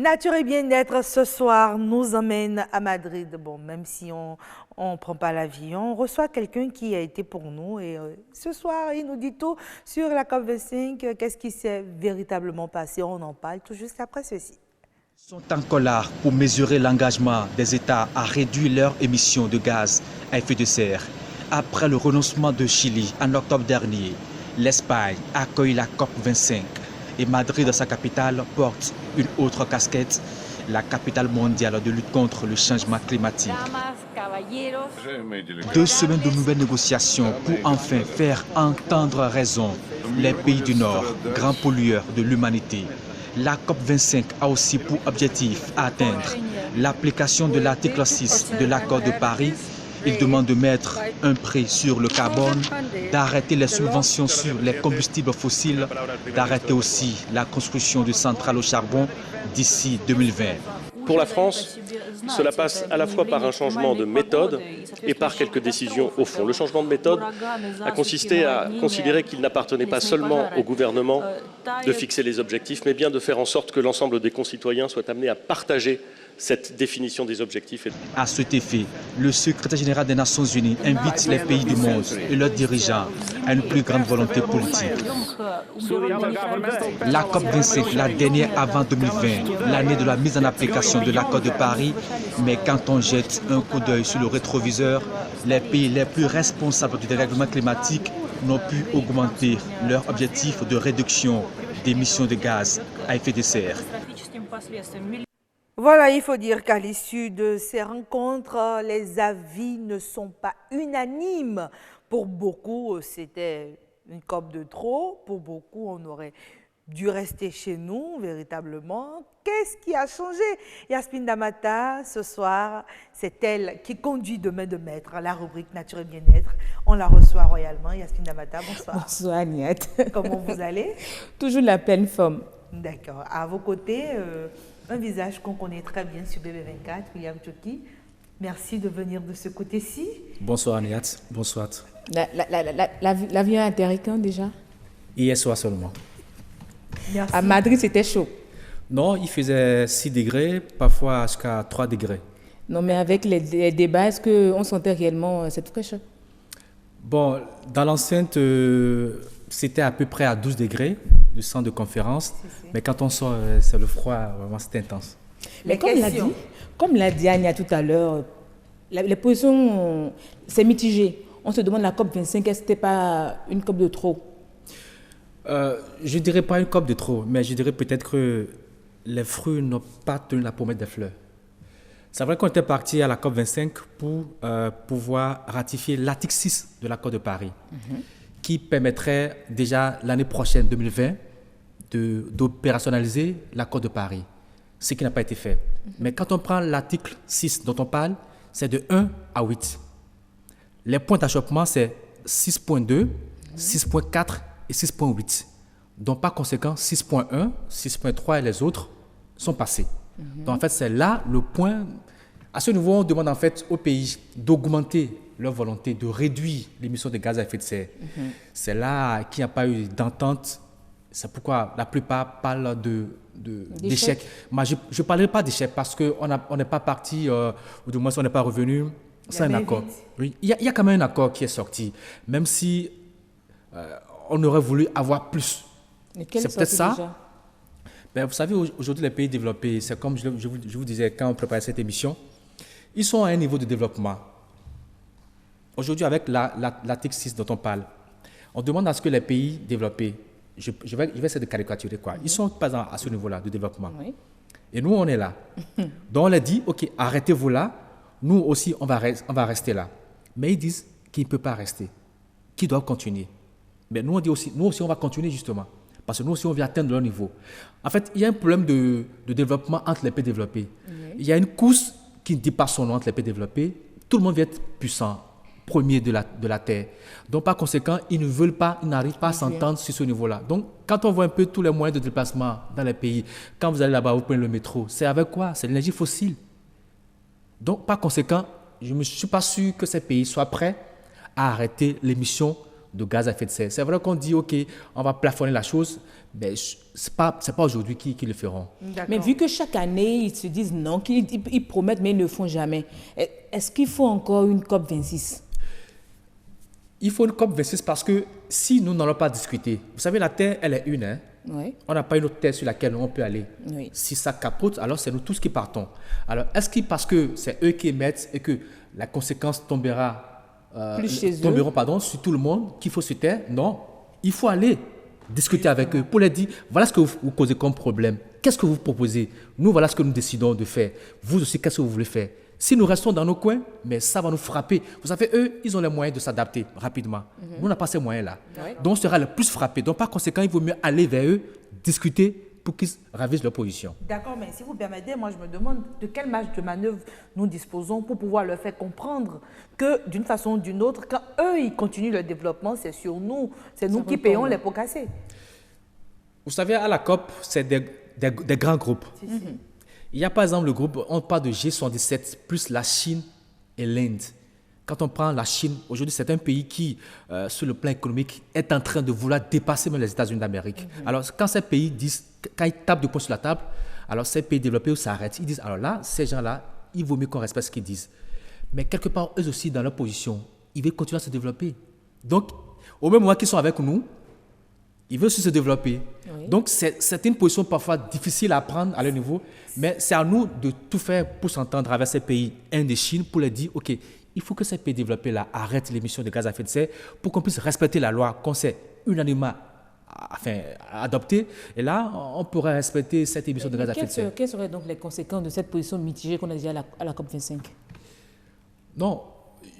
Nature et bien-être ce soir nous emmène à Madrid. Bon, même si on ne prend pas l'avion, on reçoit quelqu'un qui a été pour nous. Et ce soir, il nous dit tout sur la COP25. Qu'est-ce qui s'est véritablement passé? On en parle tout juste après ceci. Ils sont encore là pour mesurer l'engagement des États à réduire leurs émissions de gaz à effet de serre. Après le renoncement de Chili en octobre dernier, l'Espagne accueille la COP25 et Madrid, sa capitale, porte une autre casquette, la capitale mondiale de lutte contre le changement climatique. 2 semaines de nouvelles négociations pour enfin faire entendre raison les pays du Nord, grands pollueurs de l'humanité. La COP25 a aussi pour objectif à atteindre l'application de l'article 6 de l'accord de Paris. Il demande de mettre un prix sur le carbone, d'arrêter les subventions sur les combustibles fossiles, d'arrêter aussi la construction de centrales au charbon d'ici 2020. Pour la France, cela passe à la fois par un changement de méthode et par quelques décisions au fond. Le changement de méthode a consisté à considérer qu'il n'appartenait pas seulement au gouvernement de fixer les objectifs, mais bien de faire en sorte que l'ensemble des concitoyens soient amenés à partager cette définition des objectifs. À cet effet, le secrétaire général des Nations Unies invite les pays du monde et leurs dirigeants à une plus grande volonté politique. La COP25, la dernière avant 2020, l'année de la mise en application de l'accord de Paris, mais quand on jette un coup d'œil sur le rétroviseur, les pays les plus responsables du dérèglement climatique n'ont pu augmenter leur objectif de réduction d'émissions de gaz à effet de serre. Voilà, il faut dire qu'à l'issue de ces rencontres, les avis ne sont pas unanimes. Pour beaucoup, c'était une COP de trop. Pour beaucoup, on aurait dû rester chez nous, véritablement. Qu'est-ce qui a changé? Yasmine Damata, ce soir, c'est elle qui conduit Demain de Maître, la rubrique Nature et Bien-être. On la reçoit royalement. Yasmine Damata, bonsoir. Bonsoir, Agnette. Comment vous allez? Toujours la pleine forme. D'accord. À vos côtés, un visage qu'on connaît très bien sur BB24, William Tchoki. Merci de venir de ce côté-ci. Bonsoir Agnette, bonsoir. L'avion a atterri quand déjà? Hier soir seulement. Merci. À Madrid, c'était chaud. Non, il faisait 6 degrés, parfois jusqu'à 3 degrés. Non, mais avec les débats, est-ce qu'on sentait réellement cette fraîcheur? Bon, dans l'enceinte, c'était à peu près à 12 degrés du centre de conférence. Mais quand on sort, c'est le froid, vraiment, c'est intense. Mais comme l'a dit Anya tout à l'heure, les positions, c'est mitigé. On se demande la COP25, est-ce que ce n'était pas une COP de trop? Je ne dirais pas une COP de trop, mais je dirais peut-être que les fruits n'ont pas tenu la promesse des fleurs. C'est vrai qu'on était parti à la COP25 pour pouvoir ratifier l'article 6 de l'accord de Paris, qui permettrait déjà l'année prochaine, 2020, d'opérationnaliser l'accord de Paris, ce qui n'a pas été fait. Mais quand on prend l'article 6 dont on parle, c'est de 1 à 8. Les points d'achoppement, c'est 6.2, 6.4 et 6.8. Donc, par conséquent, 6.1, 6.3 et les autres sont passés. Donc, en fait, c'est là le point. À ce niveau, on demande en fait aux pays d'augmenter leur volonté de réduire l'émission de gaz à effet de serre. C'est là qu'il n'y a pas eu d'entente. C'est pourquoi la plupart parlent d'échec. Mais je ne parlerai pas d'échec parce qu'on n'est pas parti, ou du moins on n'est pas revenu sans un accord. Oui, il y a quand même un accord qui est sorti, même si on aurait voulu avoir plus. C'est peut-être ça. Ben, vous savez, aujourd'hui, les pays développés, c'est comme je vous disais quand on préparait cette émission, ils sont à un niveau de développement. Aujourd'hui, avec l'article 6 dont on parle, on demande à ce que les pays développés, je vais essayer de caricaturer quoi, ils sont pas à ce niveau-là de développement. Oui. Et nous, on est là. Donc, on leur dit, OK, arrêtez-vous là, nous aussi, on va rester là. Mais ils disent qu'ils ne peuvent pas rester, qu'ils doivent continuer. Mais nous, on dit aussi, nous aussi, on va continuer justement. Parce que nous aussi, on veut atteindre leur niveau. En fait, il y a un problème de développement entre les pays développés. Oui. Il y a une course qui ne dit pas son nom entre les pays développés. Tout le monde veut être puissant, premier de la Terre. Donc, par conséquent, ils ne veulent pas, ils n'arrivent pas à s'entendre sur ce niveau-là. Donc, quand on voit un peu tous les moyens de déplacement dans les pays, quand vous allez là-bas, vous prenez le métro, c'est avec quoi? C'est l'énergie fossile. Donc, par conséquent, je ne suis pas sûr que ces pays soient prêts à arrêter l'émission de gaz à effet de serre. C'est vrai qu'on dit, OK, on va plafonner la chose, mais ce n'est pas aujourd'hui qui le feront. Mais vu que chaque année, ils se disent non, qu'ils promettent, mais ils ne le font jamais, est-ce qu'il faut encore une COP26? Il faut une COP26 parce que si nous n'allons pas discuter, vous savez, la Terre, elle est une. Hein? Oui. On n'a pas une autre Terre sur laquelle on peut aller. Oui. Si ça capote, alors c'est nous tous qui partons. Alors, est-ce que parce que c'est eux qui émettent et que la conséquence tomberont sur tout le monde qu'il faut se taire? Non. Il faut aller discuter avec eux pour leur dire, voilà ce que vous causez comme problème. Qu'est-ce que vous proposez? Nous, voilà ce que nous décidons de faire. Vous aussi, qu'est-ce que vous voulez faire? Si nous restons dans nos coins, mais ça va nous frapper. Vous savez, eux, ils ont les moyens de s'adapter rapidement. Nous, on n'a pas ces moyens-là. Oui. Donc, on sera le plus frappé. Donc, par conséquent, il vaut mieux aller vers eux, discuter pour qu'ils ravisent leur position. D'accord, mais si vous permettez, moi, je me demande de quelle marge de manœuvre nous disposons pour pouvoir leur faire comprendre que, d'une façon ou d'une autre, quand eux, ils continuent leur développement, c'est sur nous. C'est nous qui payons les pots cassés. Vous savez, à la COP, c'est des grands groupes. Si. Il y a par exemple le groupe, on parle de G77, plus la Chine et l'Inde. Quand on prend la Chine, aujourd'hui c'est un pays qui, sur le plan économique, est en train de vouloir dépasser même les États-Unis d'Amérique. Alors quand ces pays disent, quand ils tapent du poing sur la table, alors ces pays développés s'arrêtent. Ils disent, alors là, ces gens-là, il vaut mieux qu'on respecte ce qu'ils disent. Mais quelque part, eux aussi, dans leur position, ils veulent continuer à se développer. Donc, au même moment qu'ils sont avec nous, ils veulent aussi se développer. Oui. Donc, c'est une position parfois difficile à prendre à leur niveau, mais c'est à nous de tout faire pour s'entendre avec ces pays, Inde et Chine, pour leur dire, OK, il faut que ces pays développés-là arrêtent l'émission de gaz à effet de serre pour qu'on puisse respecter la loi qu'on s'est unanimement adoptée. Et là, on pourrait respecter cette émission de gaz à effet de serre. Quelles seraient donc les conséquences de cette position mitigée qu'on a dit à la COP25? Non.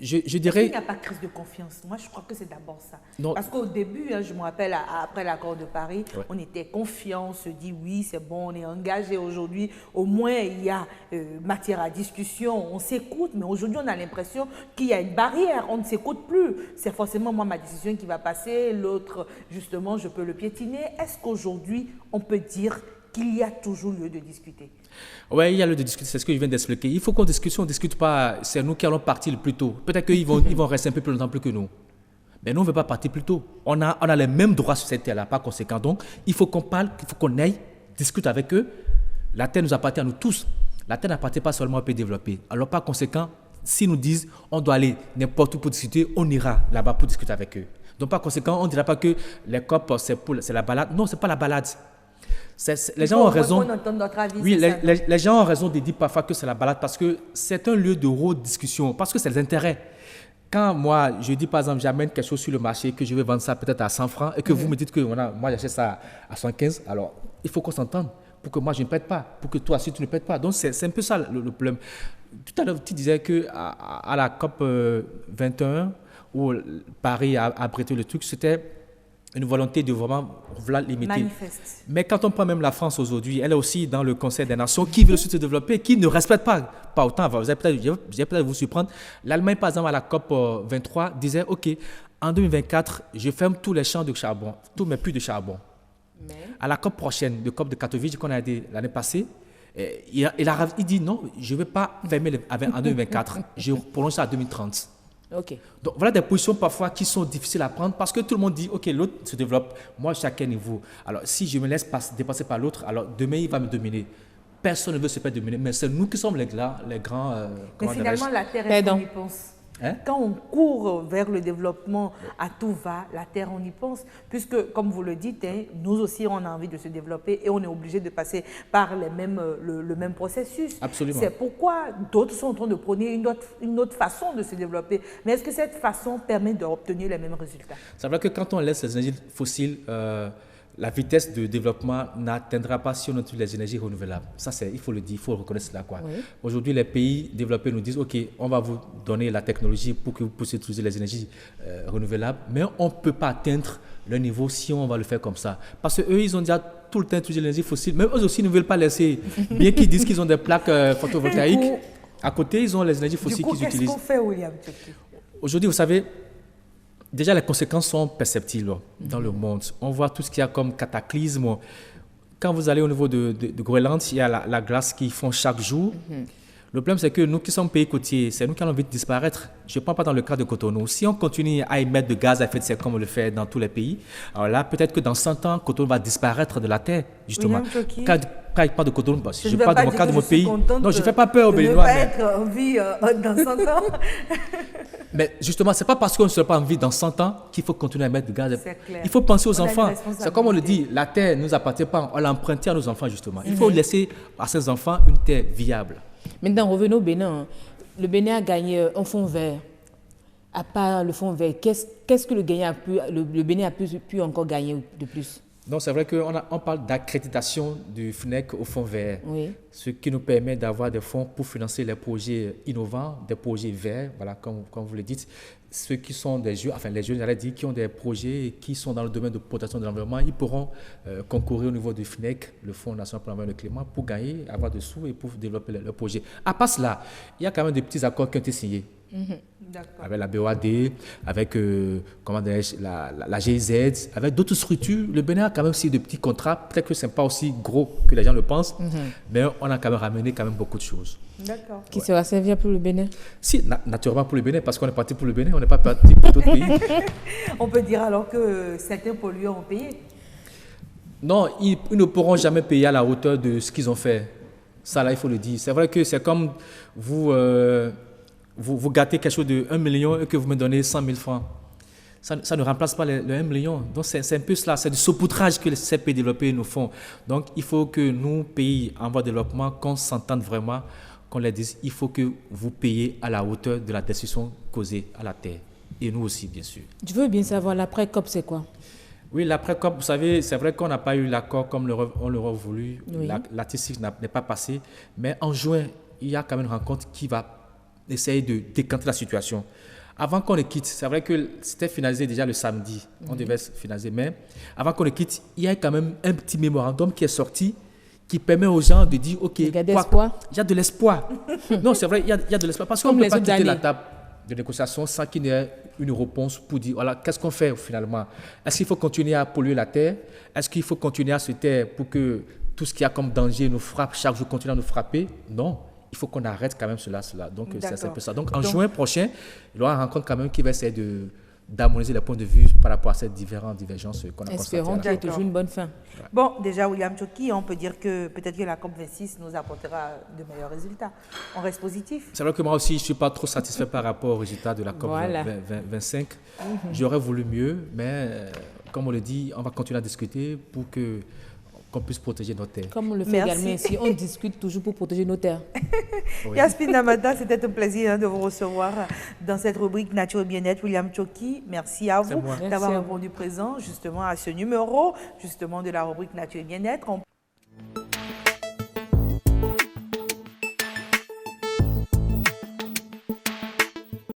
Je dirais... Il n'y a pas de crise de confiance. Moi, je crois que c'est d'abord ça. Non. Parce qu'au début, je me rappelle, après l'accord de Paris, on était confiants, on se dit oui, c'est bon, on est engagé aujourd'hui. Au moins, il y a matière à discussion, on s'écoute. Mais aujourd'hui, on a l'impression qu'il y a une barrière, on ne s'écoute plus. C'est forcément moi, ma décision qui va passer. L'autre, justement, je peux le piétiner. Est-ce qu'aujourd'hui, on peut dire qu'il y a toujours lieu de discuter? Oui, il y a lieu de discuter, c'est ce que je viens d'expliquer. Il faut qu'on discute, si on ne discute pas, c'est nous qui allons partir le plus tôt. Peut-être qu'ils vont rester un peu plus longtemps plus que nous. Mais nous, on ne veut pas partir plus tôt. On a les mêmes droits sur cette terre-là, par conséquent. Donc, il faut qu'on parle, il faut qu'on aille, discute avec eux. La terre nous appartient à nous tous. La terre n'appartient pas seulement aux pays développés. Alors, par conséquent, s'ils nous disent on doit aller n'importe où pour discuter, on ira là-bas pour discuter avec eux. Donc, par conséquent, on ne dira pas que les COP, c'est la balade. Non, ce n'est pas la balade. Les gens ont raison. Oui, les gens ont raison de dire parfois que c'est la balade parce que c'est un lieu de rediscussion, parce que c'est les intérêts. Quand moi, je dis par exemple, j'amène quelque chose sur le marché, que je vais vendre ça peut-être à 100 francs et que vous me dites que voilà, moi j'achète ça à 115, alors il faut qu'on s'entende pour que moi je ne pète pas, pour que toi aussi tu ne pètes pas. Donc c'est un peu ça le problème. Tout à l'heure, tu disais qu'à la COP 21, où Paris a abrité le truc, c'était une volonté de vraiment vouloir limiter. Manifeste. Mais quand on prend même la France aujourd'hui, elle est aussi dans le Conseil des Nations qui veut se développer, qui ne respecte pas autant. Vous allez peut-être vous surprendre. L'Allemagne, par exemple, à la COP 23, disait, OK, en 2024, je ferme tous les champs de charbon, tous mes puits de charbon. Mais... À la COP prochaine, le COP de Katowice qu'on a dit l'année passée, il dit non, je ne vais pas fermer en 2024, je prolonge ça à 2030. Okay. Donc voilà des positions parfois qui sont difficiles à prendre parce que tout le monde dit ok, l'autre se développe, moi je suis à quel niveau? Alors si je me laisse dépasser par l'autre, alors demain il va me dominer. Personne ne veut se faire dominer, mais c'est nous qui sommes les grands. Mais finalement la terre est qu'on y pense. Hein? Quand on court vers le développement à tout va, la terre on y pense, puisque comme vous le dites, nous aussi on a envie de se développer et on est obligé de passer par le même processus. Absolument. C'est pourquoi d'autres sont en train de prôner une autre façon de se développer. Mais est-ce que cette façon permet d'obtenir les mêmes résultats? C'est vrai que quand on laisse les énergies fossiles, la vitesse de développement n'atteindra pas si on utilise les énergies renouvelables. Ça, il faut le dire, il faut reconnaître cela. Oui. Aujourd'hui, les pays développés nous disent, OK, on va vous donner la technologie pour que vous puissiez utiliser les énergies renouvelables, mais on ne peut pas atteindre le niveau si on va le faire comme ça. Parce qu'eux, ils ont déjà tout le temps utilisé l'énergie fossile, mais eux aussi ne veulent pas laisser, bien qu'ils disent qu'ils ont des plaques photovoltaïques, à côté, ils ont les énergies fossiles qu'ils utilisent. Qu'est-ce qu'on fait, William? Aujourd'hui, vous savez, déjà, les conséquences sont perceptibles dans le monde. On voit tout ce qu'il y a comme cataclysme. Quand vous allez au niveau de Groenland, il y a la glace qui fond chaque jour. Le problème, c'est que nous qui sommes pays côtiers, c'est nous qui allons vite disparaître. Je ne prends pas dans le cas de Cotonou. Si on continue à émettre de gaz à effet de serre comme on le fait dans tous les pays, alors là, peut-être que dans 100 ans, Cotonou va disparaître de la terre, justement. Quand je parle de Cotonou, si je parle de mon cas de mon pays, non, je ne fais pas peur aux Béninois. Ne pas être en vie dans 100 ans. Mais justement, ce n'est pas parce qu'on ne sera pas en vie dans 100 ans qu'il faut continuer à mettre de gaz. C'est clair. Il faut penser aux enfants. C'est comme on le dit, la terre ne nous appartient pas, on l'a empruntée à nos enfants, justement. Il faut laisser à ces enfants une terre viable. Maintenant, revenons au Bénin. Le Bénin a gagné un fonds vert. À part le fonds vert, qu'est-ce que le Bénin a pu encore gagner de plus? Donc, c'est vrai qu'on parle d'accréditation du FNEC au fonds vert, oui. Ce qui nous permet d'avoir des fonds pour financer les projets innovants, des projets verts, voilà, comme vous le dites. Ceux qui sont des jeunes, enfin les jeunes, j'allais dire, qui ont des projets qui sont dans le domaine de protection de l'environnement, ils pourront concourir au niveau du FNEC, le Fonds national pour l'environnement et le climat, pour gagner, avoir des sous et pour développer leur projet. À part cela, il y a quand même des petits accords qui ont été signés. Avec la BOAD, avec la GIZ, avec d'autres structures. Le Bénin a quand même signé de petits contrats. Peut-être que ce n'est pas aussi gros que les gens le pensent, mais on a quand même ramené beaucoup de choses. D'accord. Qui sera servir pour le Bénin? Si, naturellement pour le Bénin, parce qu'on est parti pour le Bénin, on n'est pas parti pour d'autres pays. On peut dire alors que certains pollueurs ont payé? Non, ils ne pourront jamais payer à la hauteur de ce qu'ils ont fait. Ça, là, il faut le dire. C'est vrai que c'est comme vous gâtez quelque chose de 1 million et que vous me donnez 100 000 francs. Ça ne remplace pas le 1 million. Donc, c'est un peu cela. C'est du saupoudrage que ces pays développés nous font. Donc, il faut que nous, pays en voie de développement, qu'on s'entende vraiment, qu'on leur dise, il faut que vous payiez à la hauteur de la destruction causée à la terre. Et nous aussi, bien sûr. Je veux bien savoir, l'après-COP, c'est quoi? Oui, l'après-COP, vous savez, c'est vrai qu'on n'a pas eu l'accord comme on l'aurait voulu. Oui. La TICIC n'est pas passée. Mais en juin, il y a quand même une rencontre qui va essayer de décanter la situation. Avant qu'on le quitte, c'est vrai que c'était finalisé déjà le samedi. On devait finaliser. Mais avant qu'on le quitte, il y a quand même un petit mémorandum qui est sorti qui permet aux gens de dire, OK, il y a de l'espoir. Non, c'est vrai, il y a de l'espoir. Parce qu'on ne peut pas quitter la table de négociation sans qu'il y ait une réponse pour dire, voilà, qu'est-ce qu'on fait finalement? Est-ce qu'il faut continuer à polluer la terre? Est-ce qu'il faut continuer à se taire pour que tout ce qu'il y a comme danger nous frappe, chaque jour continue à nous frapper? Non. Il faut qu'on arrête quand même cela. Donc, c'est un peu ça. Donc, en juin prochain, il y aura une rencontre quand même qui va essayer d'harmoniser les points de vue par rapport à ces différentes divergences qu'on a constatées. Espérons qu'il y ait toujours une bonne fin. Ouais. Bon, déjà, William Tchoki, on peut dire que peut-être que la COP26 nous apportera de meilleurs résultats. On reste positif. C'est vrai que moi aussi, je ne suis pas trop satisfait par rapport aux résultats de la COP25. J'aurais voulu mieux, mais comme on le dit, on va continuer à discuter pour qu'on puisse protéger nos terres. Comme on le fait également ici, on discute toujours pour protéger nos terres. Oui. Yasmine Namata, c'était un plaisir de vous recevoir dans cette rubrique Nature et Bien-être. William Tchoki, merci à vous d'avoir répondu présent justement à ce numéro justement de la rubrique Nature et Bien-être.